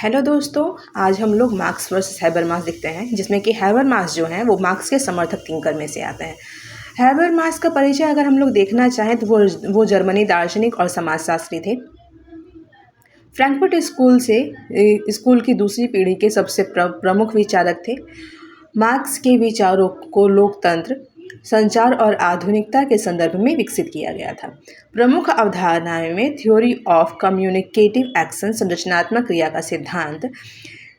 Hello दोस्तों, आज हम लोग मार्क्स वर्सेस हैबरमास देखते हैं, जिसमें कि हैबरमास जो हैं वो मार्क्स के समर्थक थिंकर में से आते हैं। हैबरमास का परिचय अगर हम लोग देखना चाहें तो वो जर्मनी दार्शनिक और समाजशास्त्री थे। फ्रैंकफर्ट स्कूल की दूसरी पीढ़ी के सबसे प्रमुख विचारक थे। मार्क्स के विचारों को लोकतंत्र, संचार और आधुनिकता के संदर्भ में विकसित किया गया था। प्रमुख अवधारणाएं में थ्योरी ऑफ कम्युनिकेटिव एक्शन, संरचनात्मक क्रिया का सिद्धांत,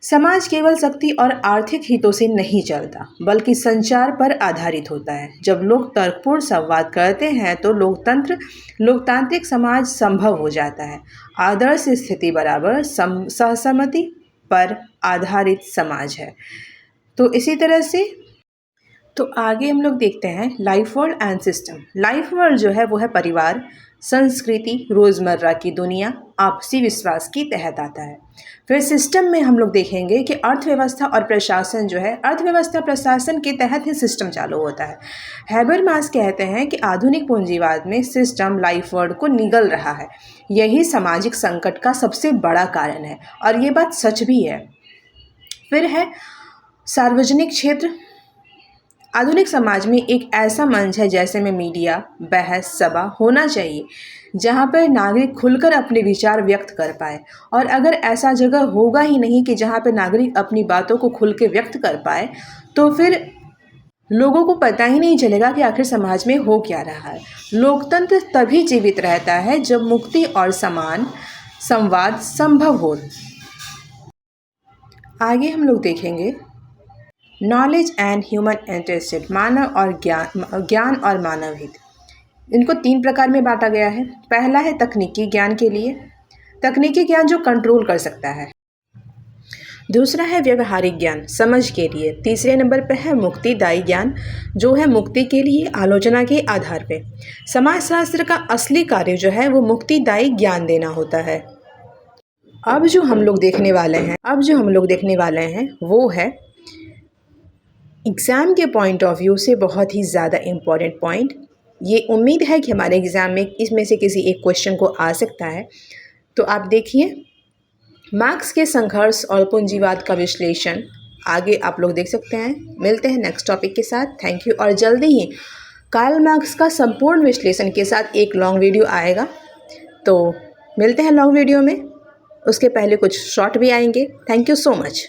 समाज केवल शक्ति और आर्थिक हितों से नहीं चलता बल्कि संचार पर आधारित होता है। जब लोग तर्कपूर्ण संवाद करते हैं तो लोकतांत्रिक समाज संभव हो जाता है। आदर्श स्थिति बराबर सहसम्मति पर आधारित समाज है। तो इसी तरह से आगे हम लोग देखते हैं life world and system. Life world जो है वो है परिवार, संस्कृति, रोज़मर्रा की दुनिया, आपसी विश्वास के तहत आता है। फिर सिस्टम में हम लोग देखेंगे कि अर्थव्यवस्था और प्रशासन जो है, अर्थव्यवस्था प्रशासन के तहत ही सिस्टम चालू होता है। हैबरमास कहते हैं कि आधुनिक पूंजीवाद में सिस्टम लाइफ वर्ल्ड को निगल रहा है। यही सामाजिक संकट का सबसे बड़ा कारण है और ये बात सच भी है। फिर है सार्वजनिक क्षेत्र। आधुनिक समाज में एक ऐसा मंच है जैसे में मीडिया, बहस सभा होना चाहिए जहाँ पर नागरिक खुलकर अपने विचार व्यक्त कर पाए। और अगर ऐसा जगह होगा ही नहीं कि जहाँ पर नागरिक अपनी बातों को खुल के व्यक्त कर पाए तो फिर लोगों को पता ही नहीं चलेगा कि आखिर समाज में हो क्या रहा है। लोकतंत्र तभी जीवित रहता है जब मुक्ति और समान संवाद संभव हो। आगे हम लोग देखेंगे नॉलेज एंड ह्यूमन इंटरेस्ट, मानव और ज्ञान और मानव हित। इनको 3 प्रकार में बांटा गया है। पहला है तकनीकी ज्ञान के लिए, तकनीकी ज्ञान जो कंट्रोल कर सकता है। दूसरा है व्यवहारिक ज्ञान, समझ के लिए। तीसरे नंबर पर है मुक्तिदायी ज्ञान, जो है मुक्ति के लिए आलोचना के आधार पे। समाजशास्त्र का असली कार्य जो है वो मुक्तिदायी ज्ञान देना होता है। अब जो हम लोग देखने वाले हैं वो है एग्ज़ाम के पॉइंट ऑफ व्यू से बहुत ही ज़्यादा इम्पॉर्टेंट पॉइंट। ये उम्मीद है कि हमारे एग्ज़ाम में इसमें से किसी एक क्वेश्चन को आ सकता है। तो आप देखिए, मार्क्स के संघर्ष और पूंजीवाद का विश्लेषण आगे आप लोग देख सकते हैं। मिलते हैं नेक्स्ट टॉपिक के साथ। Thank you. और जल्दी ही कार्ल मार्क्स का संपूर्ण विश्लेषण के साथ एक लॉन्ग वीडियो आएगा। तो मिलते हैं लॉन्ग वीडियो में, उसके पहले कुछ शॉर्ट भी आएंगे। Thank you so much.